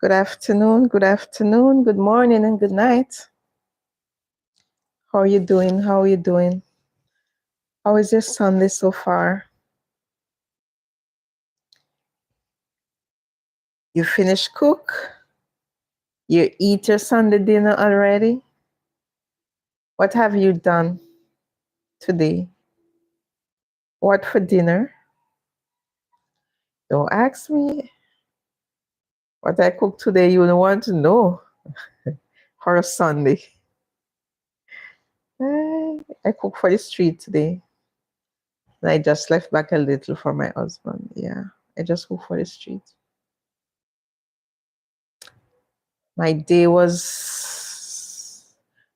Good afternoon, good morning, and good night. How are you doing? How are you doing? How is your Sunday so far? You finished cook? You eat your Sunday dinner already? What have you done today? What for dinner? Don't ask me what I cooked today. You don't want to know for a Sunday. I cooked for the street today. And I just left back a little for my husband. Yeah, I just cooked for the street. My day was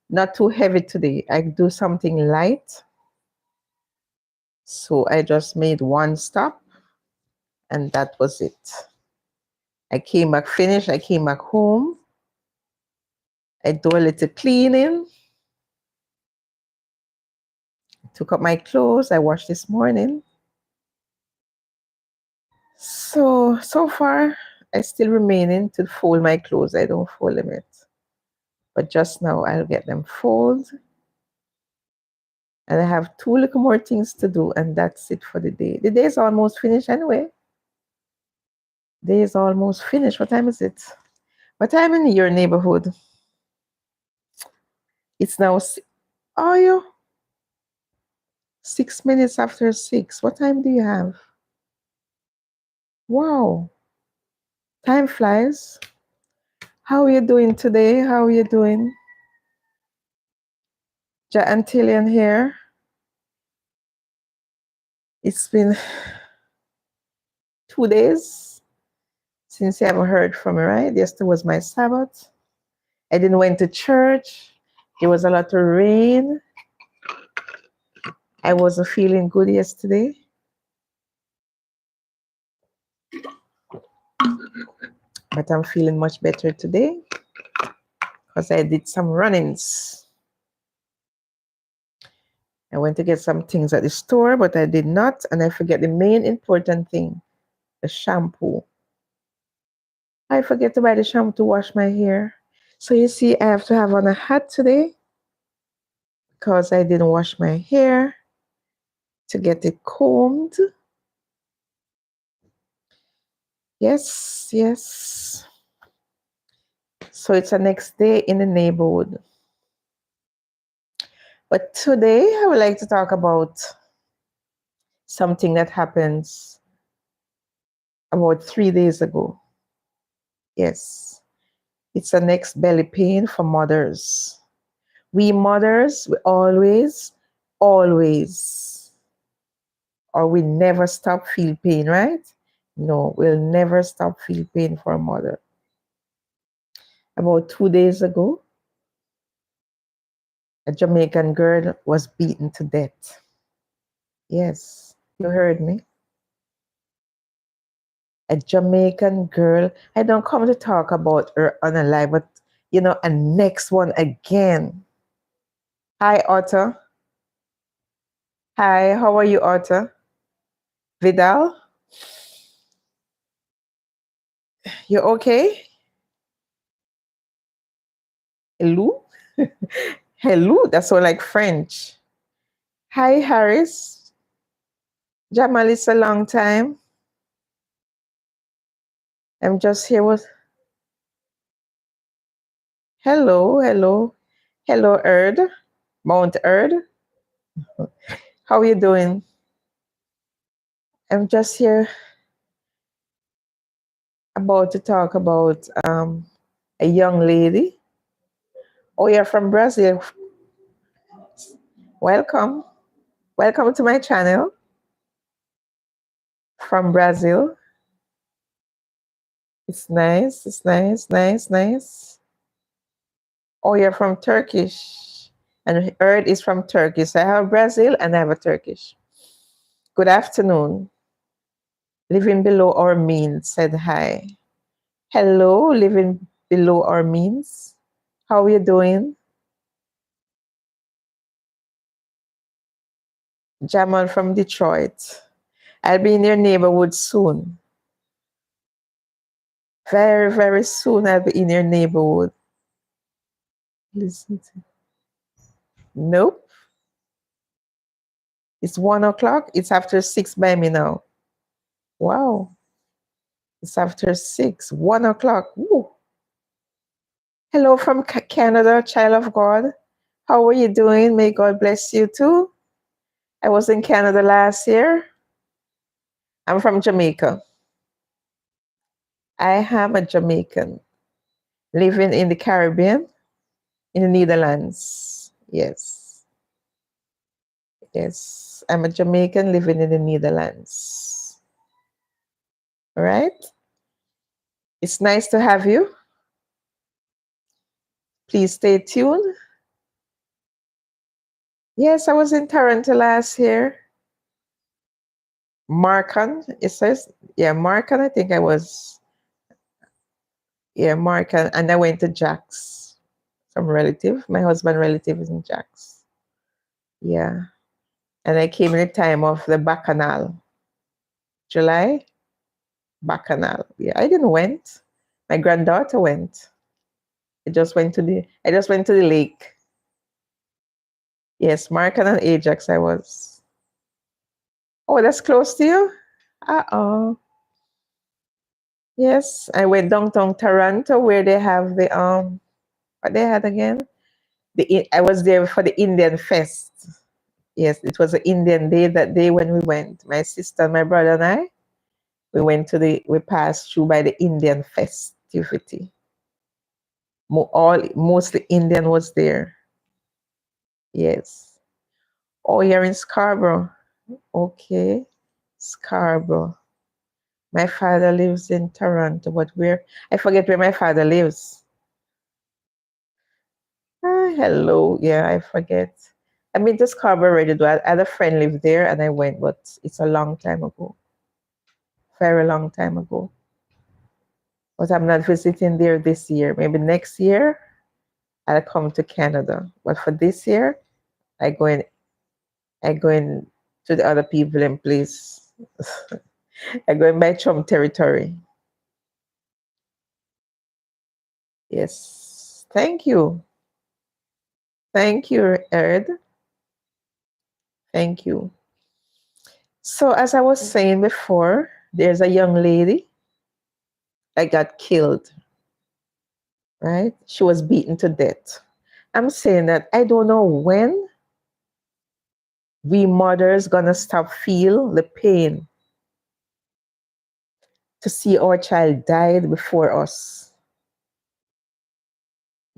not too heavy today. I do something light. So I just made one stop and that was it. I came back finished. I came back home. I do a little cleaning. Took up my clothes. I washed this morning. So far, I still remaining to fold my clothes. I don't fold them yet. But just now, I'll get them folded. And I have 2 little more things to do, and that's it for the day. The day is almost finished anyway. Day is almost finished. What time is it? What time in your neighborhood? It's now, are you? 6 minutes after 6. What time do you have? Wow. Time flies. How are you doing today? How are you doing? Ja-Antillean here. It's been 2 days since you haven't heard from me, right? Yesterday was my Sabbath. I didn't went to church. There was a lot of rain. I wasn't feeling good yesterday. But I'm feeling much better today because I did some run-ins. I went to get some things at the store, but I did not, and I forget the main important thing, the shampoo. I forget to buy the shampoo to wash my hair. So you see, I have to have on a hat today because I didn't wash my hair to get it combed. Yes, yes. So it's the next day in the neighborhood. But today I would like to talk about something that happens about 3 days ago. Yes, it's the next belly pain for mothers. We mothers, we always, or we never stop feel pain, right? No, we'll never stop feel pain for a mother. About 2 days ago, a Jamaican girl was beaten to death. Yes, you heard me. A Jamaican girl. I don't come to talk about her on a live, but a next one again. Hi, Otter. Hi, how are you, Otter? Vidal? You okay? Hello? Hello, that's all like French. Hi, Harris. Jamal, it's a long time. I'm just here with hello, Erd, Mount Erd. How are you doing? I'm just here about to talk about a young lady. Oh, you're from Brazil. Welcome. Welcome to my channel. From Brazil. It's nice. It's nice. Oh, you're from Turkish. And Erd is from Turkey. So I have Brazil and I have a Turkish. Good afternoon. Living below our means said hi. Hello, living below our means. How are you doing? Jamal from Detroit. I'll be in your neighborhood soon. Very, very soon I'll be in your neighborhood. Listen to Nope. It's 1 o'clock. It's after 6 by me now. Wow. It's after 6. 1 o'clock. Woo. Hello from Canada, child of God. How are you doing? May God bless you too. I was in Canada last year. I'm from Jamaica. I am a Jamaican living in the Caribbean, in the Netherlands. Yes. Yes. I'm a Jamaican living in the Netherlands. All right. It's nice to have you. Please stay tuned. Yes, I was in Toronto last year. Markham, it says. Yeah, Markham, I think I was. Yeah, Markham. And I went to Jack's. Some relative. My husband relative is in Jack's. Yeah. And I came in the time of the Bacchanal. July, Bacchanal. Yeah, I didn't went. My granddaughter went. I just went to the lake. Yes, Markham and Ajax I was. Oh, that's close to you? Uh-oh. Yes, I went downtown Toronto where they have the what they had again? I was there for the Indian Fest. Yes, it was an Indian day that day when we went. My sister, my brother, and I. We passed through by the Indian festivity. Mostly Indian was there. Yes. Oh, you're in Scarborough. Okay. Scarborough. My father lives in Toronto, but I forget where my father lives. Hello. Yeah, I forget. I mean, to Scarborough already. I had a friend live there and I went, but it's a long time ago. Very long time ago. But I'm not visiting there this year. Maybe next year I'll come to Canada. But for this year, I go in I go in to the other people in place. I go in my chum territory. Yes. Thank you. Thank you, Erd. Thank you. So as I was saying before, there's a young lady that got killed, right? She was beaten to death. I'm saying that I don't know when we mothers gonna stop feel the pain to see our child died before us.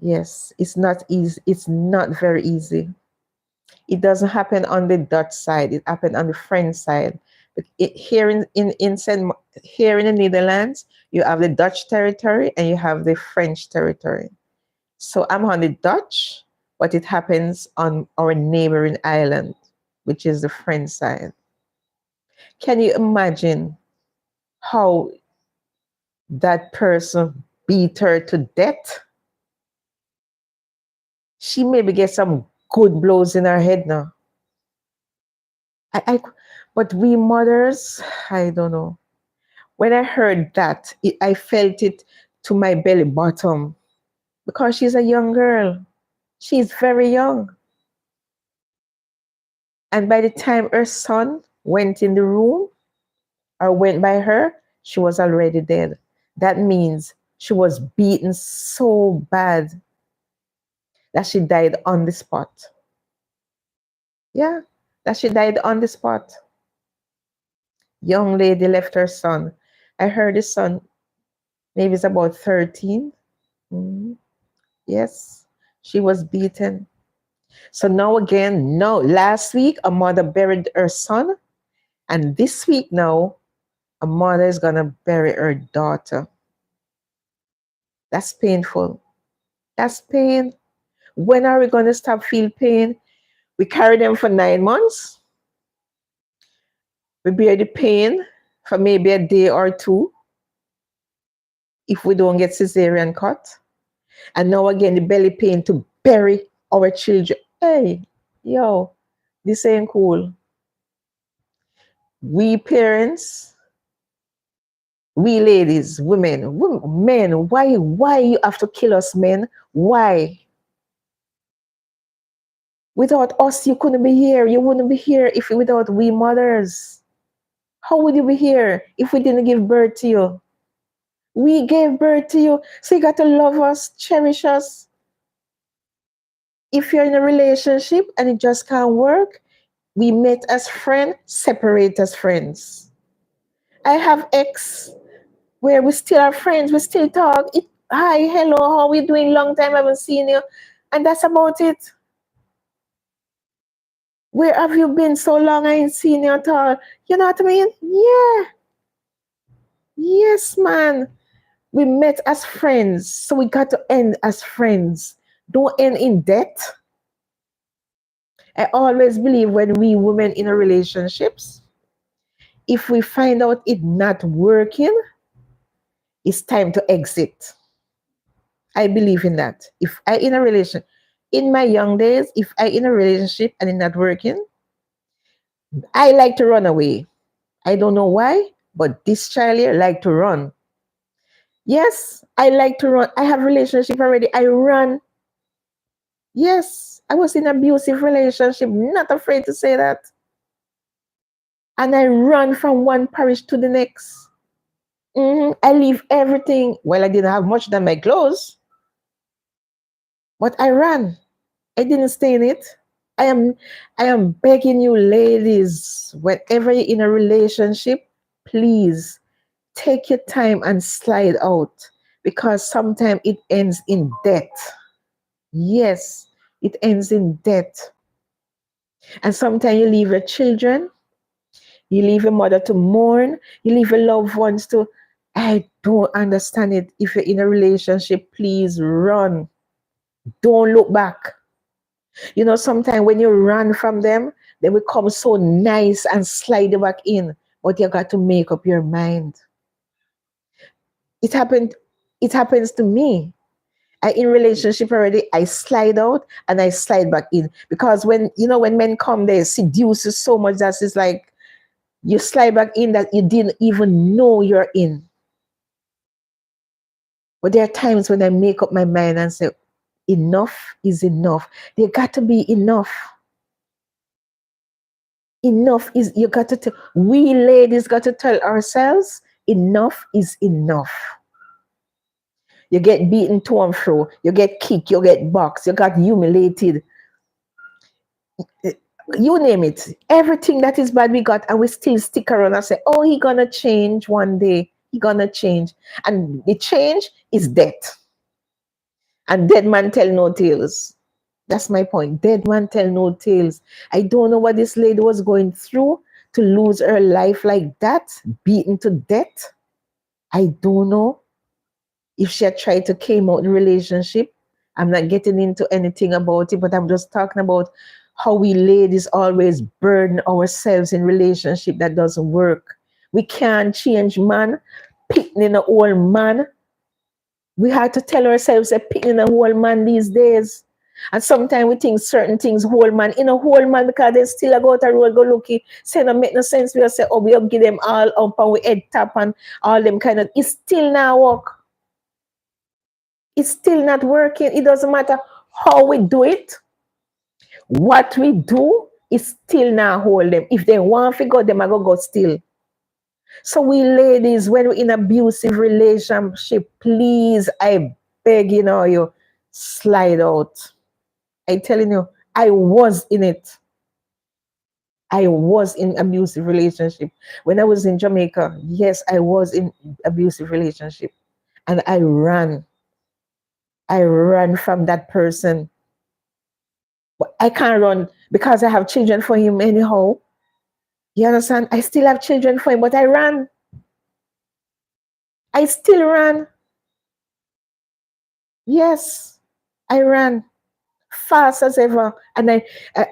Yes, it's not easy. It's not very easy. It doesn't happen on the Dutch side. It happened on the French side. But here in the Netherlands, you have the Dutch territory and you have the French territory. So I'm on the Dutch, but it happens on our neighboring island, which is the French side. Can you imagine how that person beat her to death? She maybe get some good blows in her head now. I but we mothers, I don't know. When I heard that, I felt it to my belly bottom because she's a young girl. She's very young. And by the time her son went in the room or went by her, she was already dead. That means she was beaten so bad that she died on the spot. Yeah, that she died on the spot. Young lady left her son. I heard the son, maybe it's about 13. Mhm. Yes, she was beaten. So now again, no, last week a mother buried her son, and this week now a mother is gonna bury her daughter. That's painful. That's pain. When are we gonna stop feel pain? We carry them for 9 months. We bear the pain for maybe a day or two if we don't get cesarean cut. And now again the belly pain to bury our children. Hey, yo, this ain't cool. We parents, We ladies, men, why you have to kill us, men? Why? Without us, you couldn't be here. You wouldn't be here if without we mothers. How would you be here if we didn't give birth to you? We gave birth to you, so you got to love us, cherish us. If you're in a relationship and it just can't work, we met as friends, separate as friends. I have ex where we still are friends, we still talk. Hi, hello, how we doing? Long time I haven't seen you. And that's about it. Where have you been so long? I ain't seen you at all. You know what I mean? Yeah. Yes, man. We met as friends, so we got to end as friends. Don't end in debt. I always believe when we women in a relationships, if we find out it not working, it's time to exit. I believe in that. If I in a relation, in my young days, if I in a relationship and it not working, I like to run away. I don't know why, but this child here like to run. Yes, I like to run. I have relationship already. I run. Yes, I was in abusive relationship. Not afraid to say that. And I run from one parish to the next. I leave everything. Well, I didn't have much than my clothes, but I ran. I didn't stay in it. I am I am begging you, ladies, whenever you're in a relationship, please take your time and slide out because sometimes it ends in death. Yes, it ends in death. And sometimes you leave your children, you leave your mother to mourn, you leave your loved ones to. I don't understand it. If you're in a relationship, please run. Don't look back. You know, sometimes when you run from them, they will come so nice and slide you back in. But you got to make up your mind. It happened, it happens to me. I in relationship already, I slide out and I slide back in. Because when men come, they seduce you so much that it's like you slide back in that you didn't even know you're in. But there are times when I make up my mind and say, enough is enough. There got to be enough. Enough is you got to tell we ladies got to tell ourselves enough is enough. You get beaten to and fro, you get kicked, you get boxed, you got humiliated, you name it. Everything that is bad we got, and we still stick around and say, oh, he gonna change one day. He gonna change. And the change is death. And dead man tell no tales. That's my point. Dead man tell no tales. I don't know what this lady was going through to lose her life like that, beaten to death. I don't know if she had tried to came out the relationship. I'm not getting into anything about it, but I'm just talking about how we ladies always burden ourselves in relationship that doesn't work. We can't change man, picking in a old man. We have to tell ourselves a picking in a whole man these days. And sometimes we think certain things whole man in a whole man because they still a go out a road go looking. Say no make no sense. We'll say, oh, we'll give them all up and we head tap and all them kind of it's still not work. It's still not working. It doesn't matter how we do it. What we do is still not hold them. If they want to go, them I go still. So we ladies, when we're in abusive relationship, please, I beg you slide out. I telling you, I was in it. I was in abusive relationship. When I was in Jamaica, yes, I was in abusive relationship. And I ran. I ran from that person. But I can't run because I have children for him anyhow. You understand? I still have children for him, but I ran. I still ran. Yes, I ran fast as ever. And I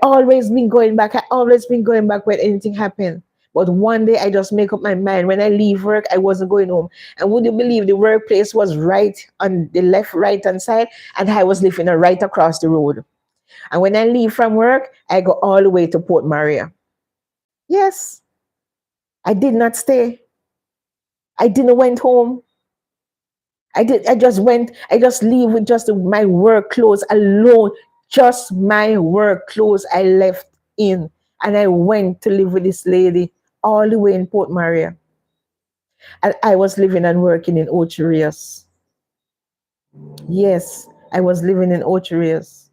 always been going back. I always been going back when anything happened. But one day I just make up my mind. When I leave work, I wasn't going home. And would you believe the workplace was right on the left, right hand side, and I was living right across the road. And when I leave from work, I go all the way to Port Maria. Yes, I did not stay. I didn't went home. I just leave with just my work clothes alone. Just my work clothes I left in. And I went to live with this lady all the way in Port Maria. And I was living and working in Ocho Rios. Yes, I was living in Ocho Rios.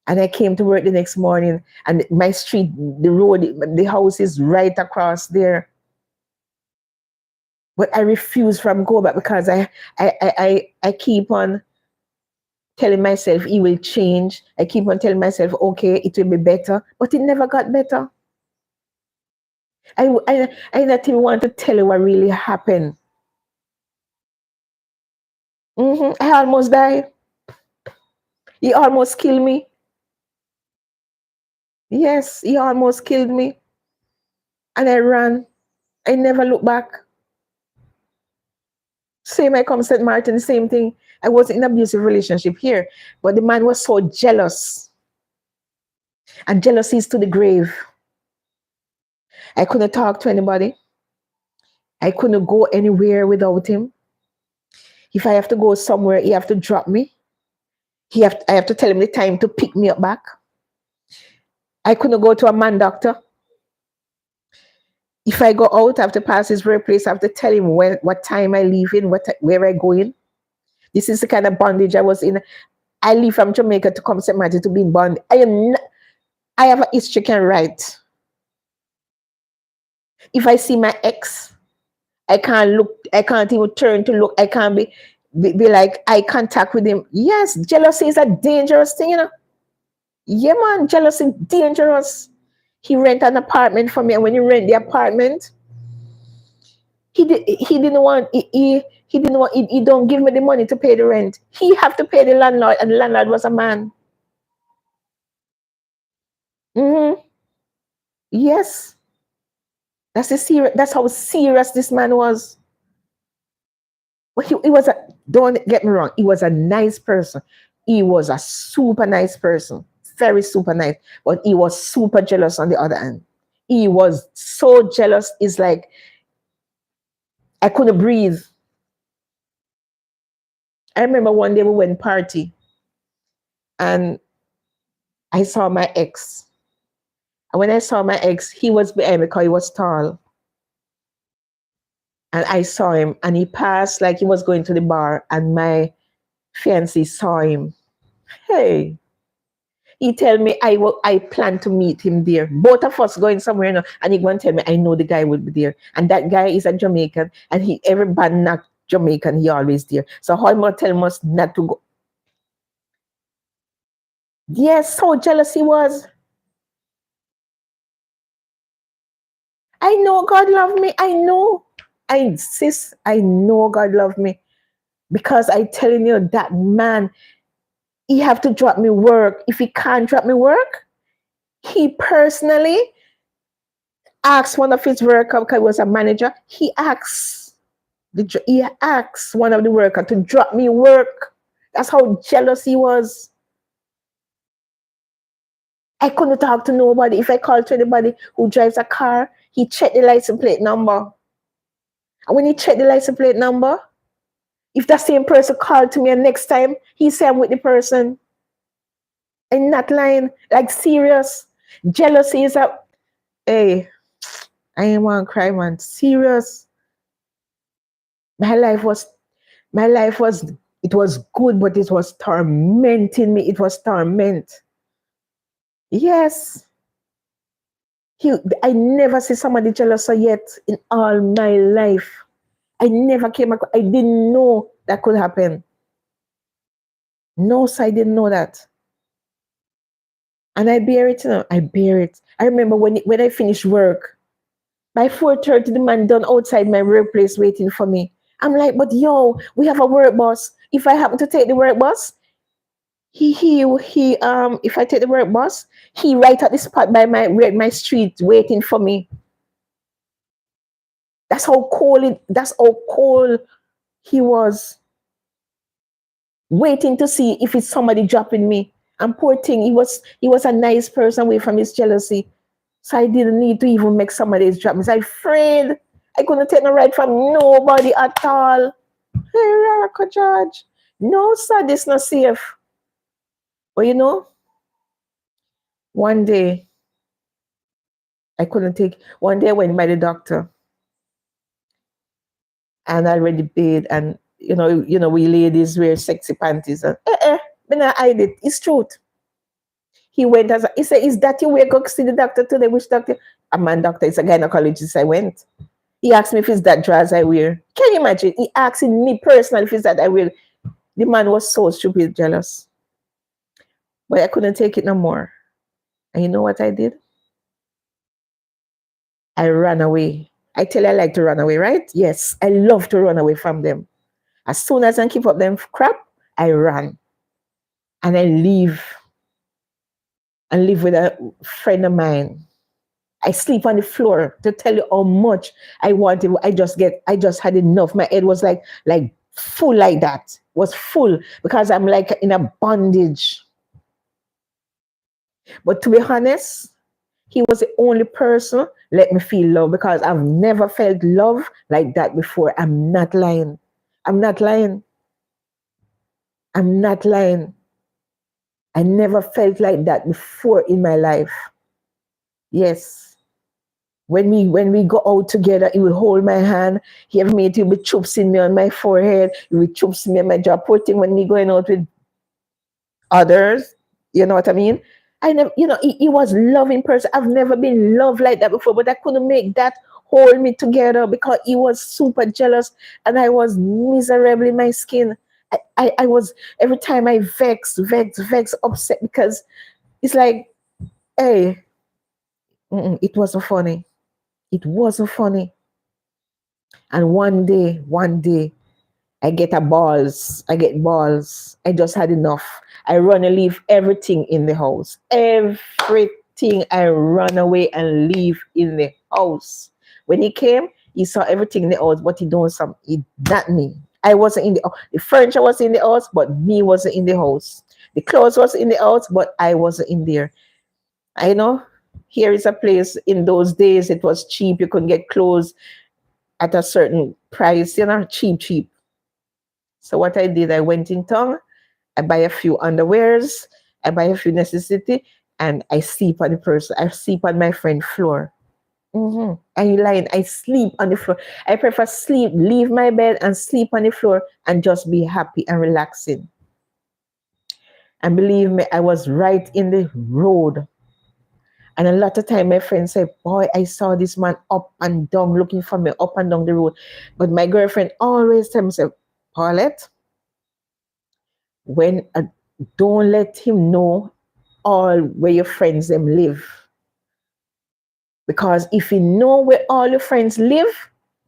And I came to work the next morning, and my street, the road, the house is right across there. But I refuse from go back because I keep on telling myself it will change. I keep on telling myself, okay, it will be better. But it never got better. I not even want to tell you what really happened. I almost died. He almost killed me. Yes, he almost killed me. And I ran. I never looked back. Same, I come St. Martin, the same thing. I was in an abusive relationship here, but the man was so jealous. And jealousy is to the grave. I couldn't talk to anybody. I couldn't go anywhere without him. If I have to go somewhere, he have to drop me. I have to tell him the time to pick me up back. I couldn't go to a man doctor. If I go out, I have to pass his workplace. I have to tell him what time I leave in, where I go in. This is the kind of bondage I was in. I leave from Jamaica to come St. Martin to be in bond. I have a history can write. If I see my ex, I can't look, I can't even turn to look, I can't be like eye contact with him. Yes, jealousy is a dangerous thing, you know. Yeah, man, jealousy dangerous. He rent an apartment for me, and when he rent the apartment, he didn't want he didn't want he don't give me the money to pay the rent. He have to pay the landlord, and the landlord was a man. Mm-hmm. Yes, that's how serious this man was. But he was a don't get me wrong, he was a nice person. He was a super nice person, very super nice. But he was super jealous on the other hand. He was so jealous, it's like I couldn't breathe. I remember one day we went party and I saw my ex. And when I saw my ex, he was behind me because he was tall. And I saw him and he passed like he was going to the bar and my fiancé saw him. Hey, he tell me I plan to meet him there. Both of us going somewhere now, and he going to tell me I know the guy will be there. And that guy is a Jamaican, and everybody not Jamaican, he always there. So how am I tell us not to go? Yes, so jealous he was. I know God love me. I know. I insist. I know God love me. Because I telling you that man, he have to drop me work. If he can't drop me work, he personally asked one of his workers, because he was a manager, he asked one of the workers to drop me work. That's how jealous he was. I couldn't talk to nobody. If I called to anybody who drives a car, he checked the license plate number. And when he checked the license plate number, if that same person called to me and next time, he said I'm with the person. And not lying, like serious. Jealousy is a, hey, I ain't want to cry, man. Serious. My life was it was good, but it was tormenting me. It was torment. Yes. I never see somebody jealous yet in all my life. I never came across, I didn't know that could happen. No, so I didn't know that. And I bear it, you know. I bear it. I remember when I finished work, by 4:30, the man done outside my workplace waiting for me. I'm like, but yo, we have a work bus. If I happen to take the work bus, if I take the work bus, he right at the spot by my street waiting for me. That's how cold he was. Waiting to see if it's somebody dropping me. And poor thing, he was a nice person away from his jealousy. So I didn't need to even make somebody else drop me. So I afraid. I couldn't take no right from nobody at all. Hey, Raka George. No, sir, this not safe. But one day I couldn't take. One day I went by the doctor and I already paid, and we ladies wear sexy panties. And me not hide it. It's truth. He said, "Is that you wake up see the doctor today? Which doctor?" A man doctor. It's a gynecologist. I went. He asked me if it's that dress I wear. Can you imagine? He asking me personally if it's that I wear. The man was so stupid, jealous. But I couldn't take it no more. And you know what I did? I ran away. I tell you I like to run away, right? Yes, I love to run away from them. As soon as I keep up them crap, I run. And I leave and live with a friend of mine. I sleep on the floor to tell you how much I wanted. I just had enough. My head was like full like that. Was full because I'm like in a bondage. But to be honest, he was the only person let me feel love because I've never felt love like that before. I'm not lying. I'm not lying. I'm not lying. I never felt like that before in my life. Yes. When we go out together, he will hold my hand. He ever made he will be choopsing me on my forehead. He will choops me on my jaw. Poor thing when me going out with others. You know what I mean? I never, he was loving person. I've never been loved like that before, but I couldn't make that hold me together because he was super jealous and I was miserable in my skin. I was every time I vex, upset because it's like, hey, it wasn't funny. It wasn't funny. And one day, I get balls. I get balls. I just had enough. I run and leave everything in the house. Everything I run away and leave in the house. When he came, he saw everything in the house, but he don't some he not me. I wasn't in the furniture was in the house, but me wasn't in the house. The clothes was in the house, but I wasn't in there. I know here is a place in those days it was cheap. You could get clothes at a certain price, cheap. So what I did, I went in town, I buy a few underwears, I buy a few necessity, and I sleep on the person. I sleep on my friend floor. Are you lying? I sleep on the floor. I prefer sleep, leave my bed and sleep on the floor and just be happy and relaxing. And believe me, I was right in the road. And a lot of time my friends say, boy, I saw this man up and down looking for me up and down the road. But my girlfriend always tell me, Paulette, when don't let him know all where your friends them live. Because if you know where all your friends live,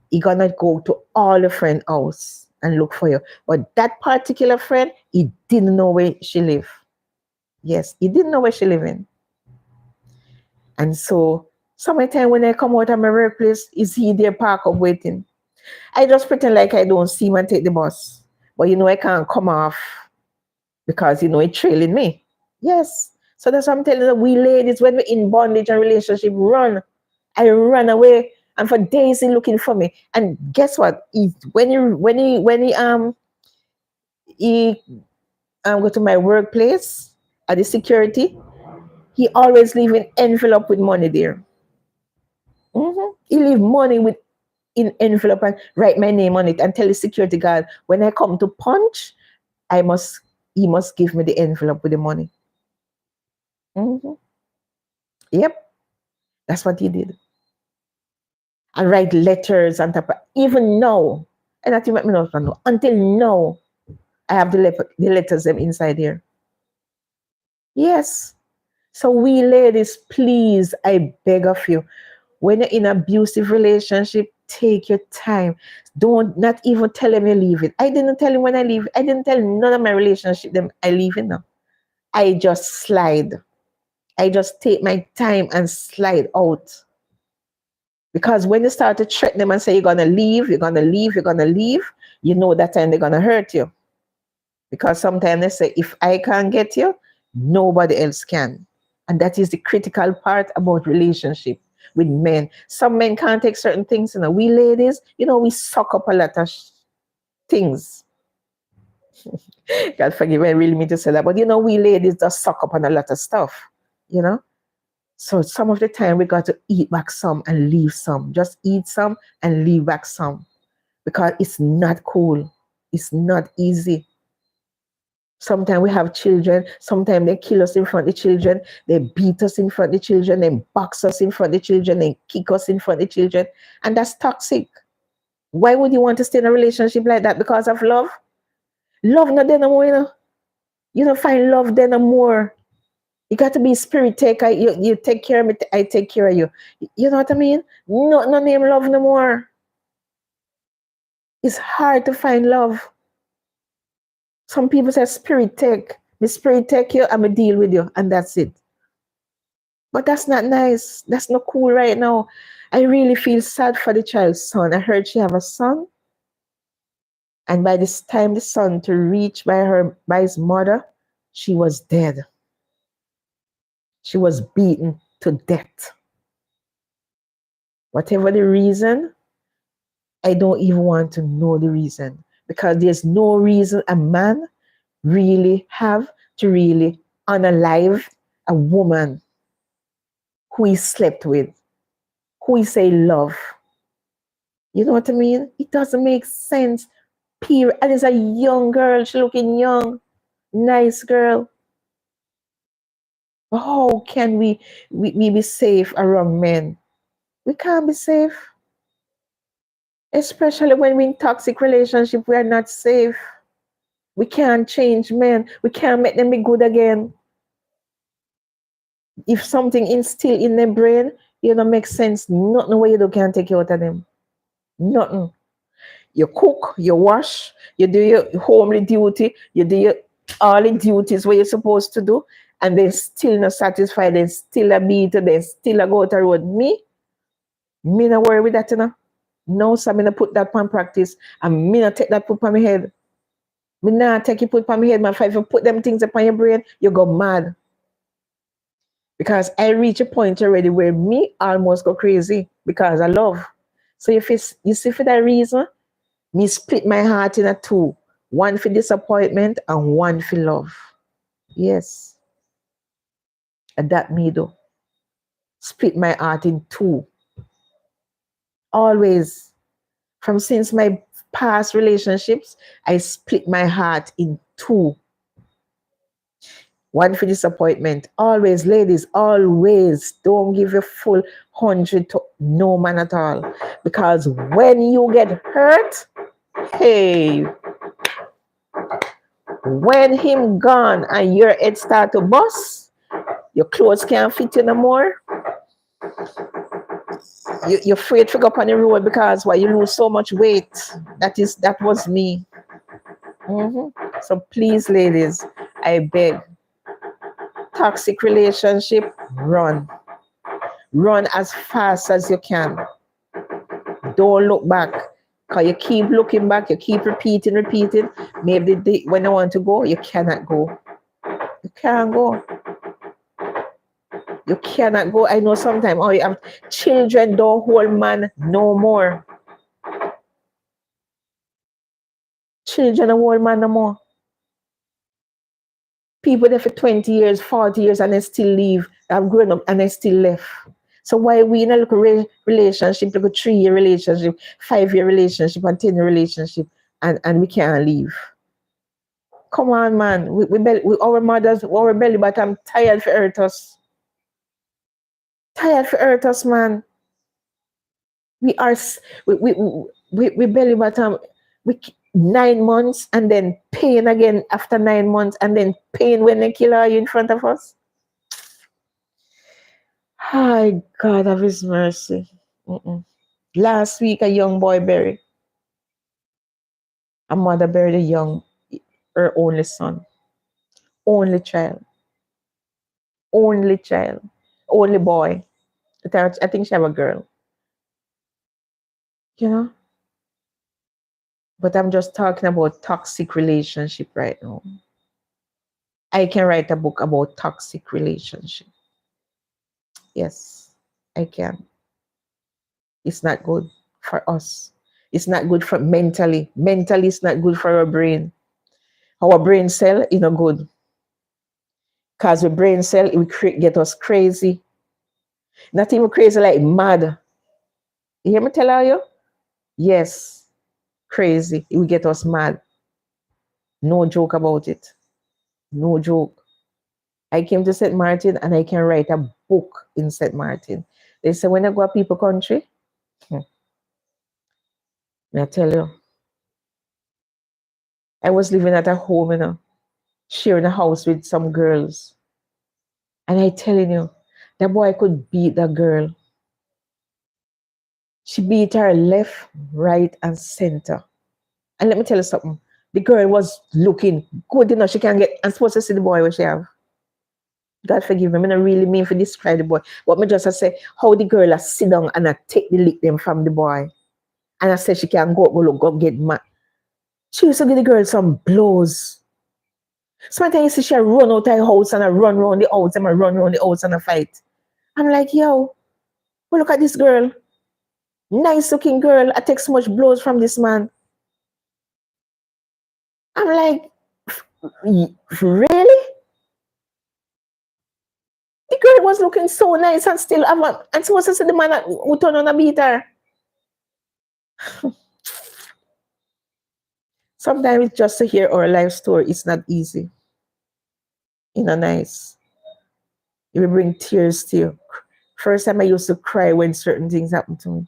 he gonna go to all your friend house and look for you. But that particular friend, he didn't know where she live. Yes, he didn't know where she live in. And so sometimes when I come out of my workplace, is he there park up waiting? I just pretend like I don't see him and take the bus. But I can't come off because it's trailing me. Yes. So that's what I'm telling you. We ladies, when we're in bondage and relationship, run. I run away, and for days he's looking for me. And guess what? He go to my workplace at the security, he always leave an envelope with money there. He leave money with in envelope and write my name on it and tell the security guard when I come to punch, he must give me the envelope with the money. Yep, that's what he did. And write letters and even now, and I think me not know until now, I have the letters them inside here. Yes. So we ladies, please, I beg of you, when you're in an abusive relationship, take your time. Don't not even tell him you leave it. I didn't tell him when I leave. I didn't tell none of my relationship them I leave it now. I just slide. I just take my time and slide out. Because when you start to threaten them and say you're gonna leave, you know that time they're gonna hurt you. Because sometimes they say, if I can't get you, nobody else can. And that is the critical part about relationship. with men. Some men can't take certain things. We ladies, we suck up a lot of things. God forgive me, I really mean to say that. But we ladies just suck up on a lot of stuff, you know. So some of the time we got to eat back some and leave some. Just eat some and leave back some. Because it's not cool. It's not easy. Sometimes we have children. Sometimes they kill us in front of the children. They beat us in front of the children. They box us in front of the children. They kick us in front of the children. And that's toxic. Why would you want to stay in a relationship like that? Because of love? Love not there no more. You don't find love there no more. You got to be spirit taker. You take care of me, I take care of you. You know what I mean? No name love no more. It's hard to find love. Some people say spirit take. Me spirit take you, I'ma deal with you, and that's it. But that's not nice. That's not cool right now. I really feel sad for the child's son. I heard she have a son. And by this time the son to reach by his mother, she was dead. She was beaten to death. Whatever the reason, I don't even want to know the reason. Because there's no reason a man really have to really unalive a woman who he slept with, who he say love. You know what I mean? It doesn't make sense. Period. And it's a young girl. She looking young. Nice girl. How can we be safe around men? We can't be safe. Especially when we're in toxic relationship, we are not safe. We can't change men. We can't make them be good again. If something instilled in their brain, makes sense. Nothing way you do can take you out of them. Nothing. You cook, you wash, you do your homely duty, you do all the duties what you're supposed to do, and they still not satisfied, they still a beat, they still a go to road. Me not worry with that, No, so me not put that on practice, and me not take that put on my head. Me not take it put on my head, man. If you put them things upon your brain, you go mad. Because I reach a point already where me almost go crazy because I love. So if it's, you see for that reason, me split my heart in a two. One for disappointment and one for love. Yes. And that me do. Split my heart in two. Always. From since my past relationships, I split my heart in two. One for disappointment. Always, ladies, always don't give your full 100 to no man at all. Because when you get hurt, hey, when him gone and your head start to bust, your clothes can't fit you no more. You're afraid to go up on the road because why you lose so much weight. That was me. So please, ladies, I beg. Toxic relationship, run. Run as fast as you can. Don't look back. Because you keep looking back, you keep repeating. Maybe when you want to go, you cannot go. You can't go. You cannot go. I know sometimes, you have children don't hold man no more. Children don't hold man no more. People there for 20 years, 40 years, and they still leave. I've grown up and they still left. So why we in a little relationship, like a 3-year relationship, 5-year relationship, and 10-year relationship, and we can't leave? Come on, man. Our mothers, our belly bottom tired for hurt us. Tired for hurt us, man. We are we belly bottom. 9 months and then pain again after 9 months and then pain when they kill you in front of us. Hi, God of His mercy. Last week, a young boy buried. A mother buried her only son. Only child. Only child. Only boy. I think she have a girl. You know? But I'm just talking about toxic relationship right now. I can write a book about toxic relationship. Yes, I can. It's not good for us. It's not good for mentally. Mentally, it's not good for our brain. Our brain cell is not good. Because the brain cell, it will get us crazy. Not even crazy, like mad. You hear me tell you? Yes, crazy. It will get us mad. No joke about it. No joke. I came to St. Martin and I can write a book in St. Martin. They say when I go to people country, I tell you, I was living at a home, sharing a house with some girls. And I telling you, that boy could beat the girl. She beat her left, right, and center. And let me tell you something. The girl was looking good enough. She can get, I'm supposed to see the boy what she have. God forgive me. I don't really mean to describe the boy. But me just say how the girl sit down and I take the lick them from the boy. And I said she can go get mad. She used to give the girl some blows. Sometimes you see she run out of the house and I run around the house and I run around the house and I fight. I'm like, yo, well, look at this girl. Nice looking girl. I take so much blows from this man. I'm like, really? The girl was looking so nice and still and supposed to see the man who turned on a beater. Sometimes it's just to hear our life story. It's not easy. Nice. It will bring tears to you. First time I used to cry when certain things happened to me.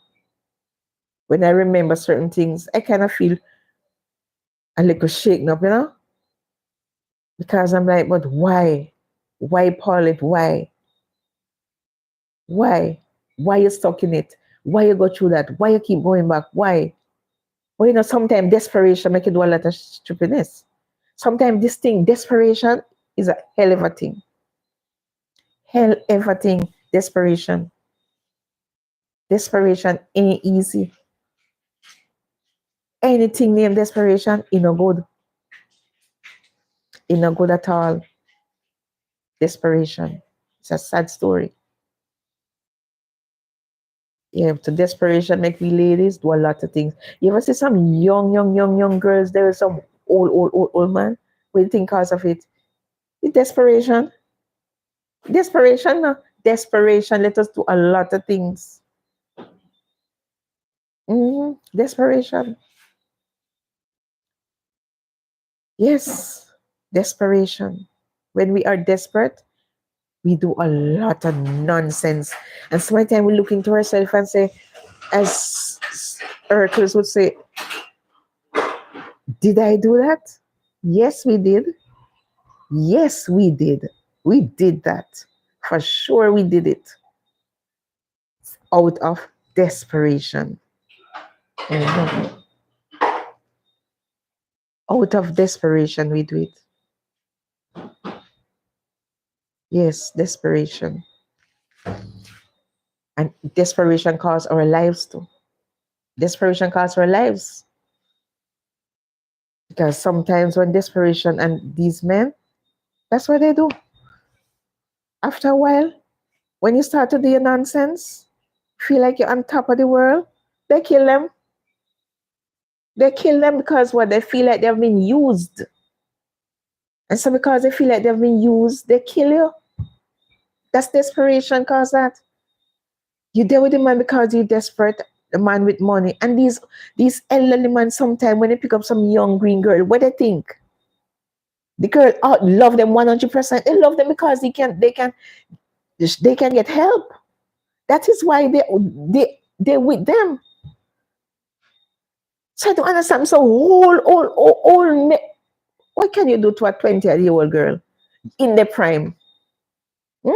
When I remember certain things, I kind of feel a little shaken up, because I'm like, but why? Why, Paulette? Why? Why? Why you stuck in it? Why you go through that? Why you keep going back? Why? Well, sometimes desperation make you do a lot of stupidness. Sometimes this thing, desperation, is a hell of a thing. Hell of a thing, desperation. Desperation ain't easy. Anything named desperation, no good. No good at all. Desperation. It's a sad story. Yeah, to desperation make we ladies do a lot of things. You ever see some young girls? There is some old man. What do you think cause of it? It's desperation. Desperation, no. Desperation let us do a lot of things. Desperation. Yes, desperation. When we are desperate, we do a lot of nonsense. And sometimes we look into ourselves and say, as Hercules would say, did I do that? Yes, we did. Yes, we did. We did that. For sure, we did it out of desperation. Mhm. Out of desperation, we do it. Yes, desperation. And desperation costs our lives too. Desperation costs our lives. Because sometimes when desperation and these men, that's what they do. After a while, when you start to do your nonsense, feel like you're on top of the world, they kill them. They kill them because what? They feel like they've been used. And so because they feel like they've been used, they kill you. That's desperation cause that. You deal with the man because you're desperate, the man with money. And these elderly men sometimes when they pick up some young green girl, what they think? The girl love them 100%. They love them because they can get help. That is why they with them. So I don't understand. So what can you do to a 20-year-old girl in the prime? Hmm?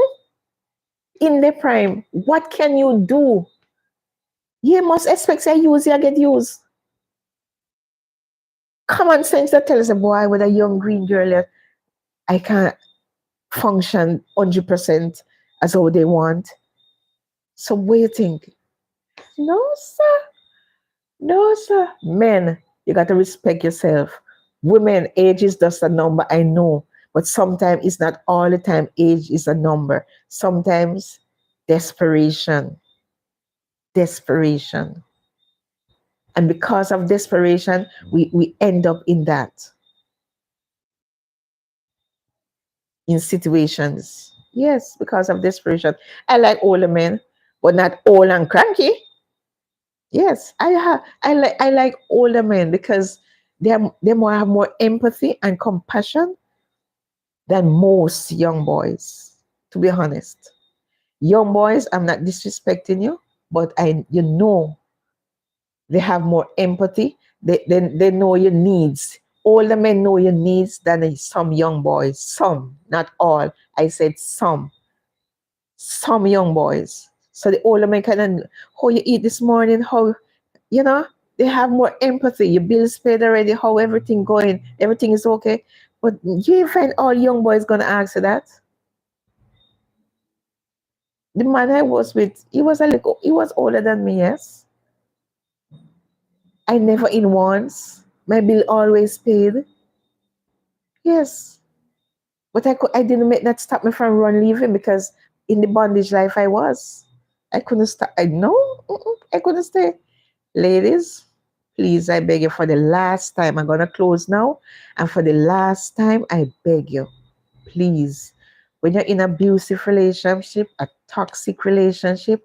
In the prime, what can you do? You must expect to use, you get used. Common sense that tells a boy with a young green girl, I can't function 100% as how they want. So what do you think? No, sir. No, sir. Men, you got to respect yourself. Women, age is just a number, I know. But sometimes it's not all the time age is a number. Sometimes desperation. desperation. And because of desperation, we end up in that, in situations. Yes, because of desperation. I like older men, but not old and cranky. Yes, I like older men because they more have more empathy and compassion than most young boys. To be honest, young boys, I'm not disrespecting you, but they have more empathy. They know your needs. Older men know your needs than some young boys. Some, not all. I said some. Some young boys. So the older men kind of, how you eat this morning, how, you know, they have more empathy. Your bills paid already, how everything going, everything is okay. But you find all young boys gonna ask you that. The man I was with, he was older than me, yes. I never in once. My bill always paid. Yes. But I didn't make that stop me from run leaving because in the bondage life I was. I couldn't stop. I couldn't stay. Ladies, please, I beg you for the last time. I'm going to close now. And for the last time, I beg you, please, when you're in an abusive relationship, a toxic relationship,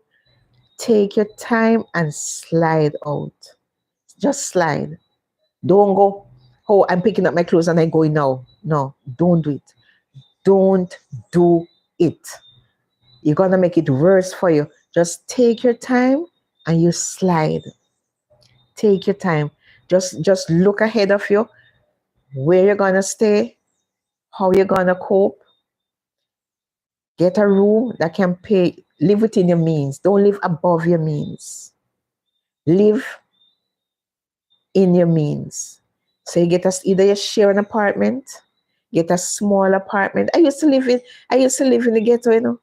take your time and slide out. Just slide. Don't go, oh, I'm picking up my clothes and I'm going now. No, don't do it. Don't do it. You're going to make it worse for you. Just take your time and you slide. Take your time. Just look ahead of you, where you're going to stay, how you're going to cope. Get a room that can pay. Live within your means. Don't live above your means. Live in your means. So you get either you share an apartment, get a small apartment. I used to live in the ghetto, you know.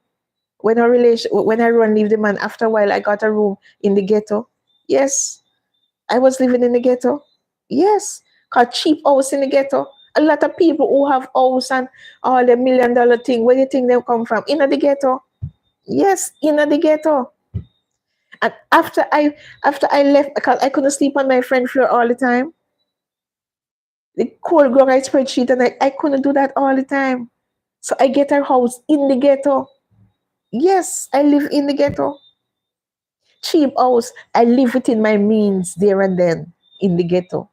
When I run leave the man, after a while I got a room in the ghetto. Yes, I was living in the ghetto. Yes, called cheap house in the ghetto. A lot of people who have house and all the $1 million thing, where do you think they come from? In the ghetto. Yes, in the ghetto. And after I left, because I couldn't sleep on my friend floor all the time. The cold ground I spreadsheet and I couldn't do that all the time. So I get a house in the ghetto. Yes, I live in the ghetto. Cheap house. I live within my means there and then in the ghetto.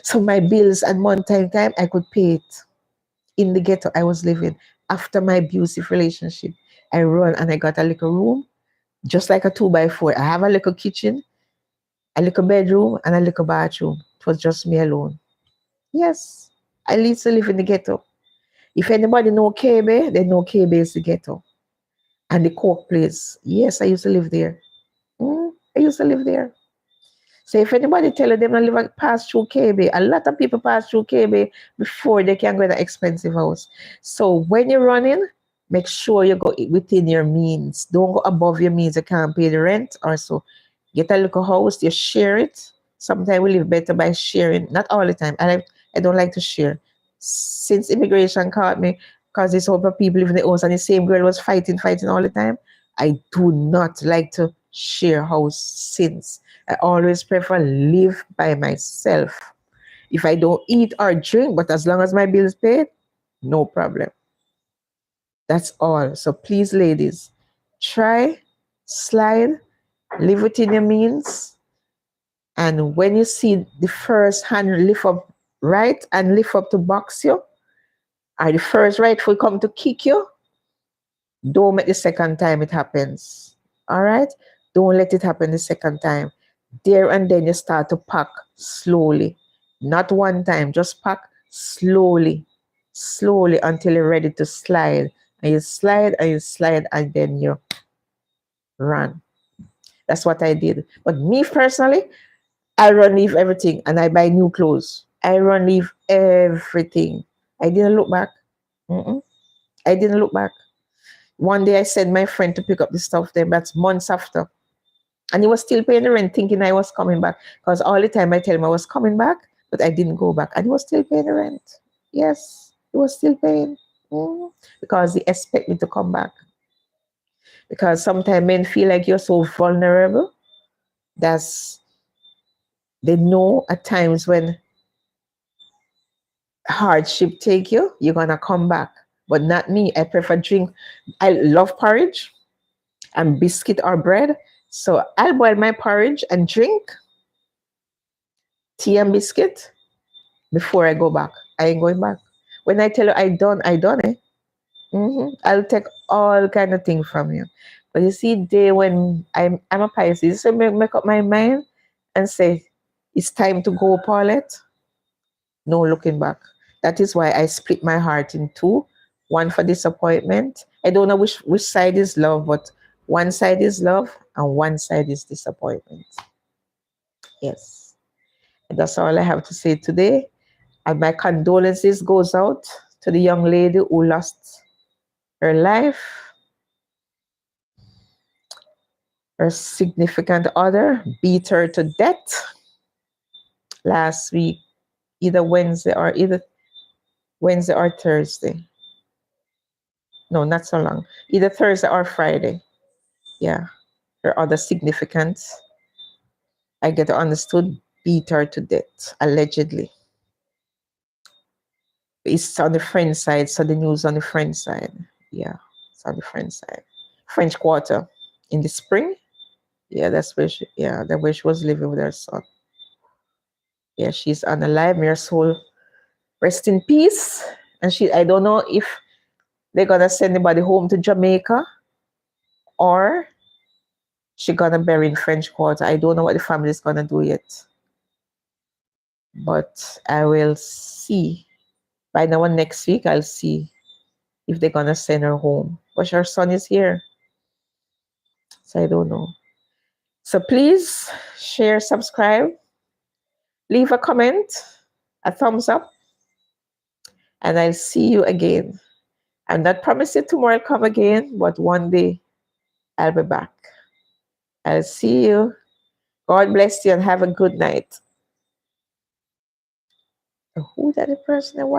So my bills and month time, I could pay it. In the ghetto I was living. After my abusive relationship, I run and I got a little room, just like a 2x4. I have a little kitchen, a little bedroom, and a little bathroom. It was just me alone. Yes, I used to live in the ghetto. If anybody know KB, they know KB is the ghetto. And the coke place. Yes, I used to live there. I used to live there. So if anybody tell you them not live pass through KB, a lot of people pass through KB before they can go in an expensive house. So when you're running, make sure you go within your means. Don't go above your means. You can't pay the rent or so. Get a little house, you share it. Sometimes we live better by sharing. Not all the time. I don't like to share. Since immigration caught me, because this whole people live in the house and the same girl was fighting all the time, I do not like to share house since. I always prefer live by myself. If I don't eat or drink, but as long as my bills paid, no problem. That's all. So please, ladies, try, slide, live within your means. And when you see the first hand lift up right and lift up to box you, or the first right foot come to kick you, don't make the second time it happens. All right? Don't let it happen the second time. There and then you start to pack slowly. Not one time, just pack slowly, slowly until you're ready to slide. And you slide and you slide and then you run. That's what I did. But me personally, I run leave everything and I buy new clothes. I run leave everything. I didn't look back. Mm-mm. I didn't look back. One day I sent my friend to pick up the stuff there. That's months after. And he was still paying the rent, thinking I was coming back. Because all the time I tell him I was coming back, but I didn't go back. And he was still paying the rent. Yes, he was still paying. Because he expect me to come back. Because sometimes men feel like you're so vulnerable That's they know at times when hardship take you, you're gonna come back. But not me. I prefer drink. I love porridge and biscuit or bread. So I'll boil my porridge and drink tea and biscuit before I go back. I ain't going back. When I tell you I done it. I'll take all kind of things from you. But you see, day when I'm a Pisces, so make up my mind and say it's time to go, Paulette. No looking back. That is why I split my heart in two. One for disappointment. I don't know which side is love, but one side is love and one side is disappointment. Yes. And that's all I have to say today. And my condolences goes out to the young lady who lost her life. Her significant other beat her to death last week, either Wednesday or Thursday. No, not so long. Either Thursday or Friday. Yeah. Her other significant, I get understood, beat her to death, allegedly. It's on the French side, so the news on the French side. Yeah, it's on the French side. French Quarter in the spring. Yeah, that's where she was living with her son. Yeah, she's unalive. May her soul rest in peace. And I don't know if they're gonna send anybody home to Jamaica or she gonna bury in French Quarter. I don't know what the family is gonna do yet, but I will see. By now, next week, I'll see if they're gonna send her home. But her son is here, so I don't know. So please share, subscribe, leave a comment, a thumbs up, and I'll see you again. I'm not promising tomorrow I'll come again, but one day I'll be back. I'll see you. God bless you and have a good night. Who that the person I watch?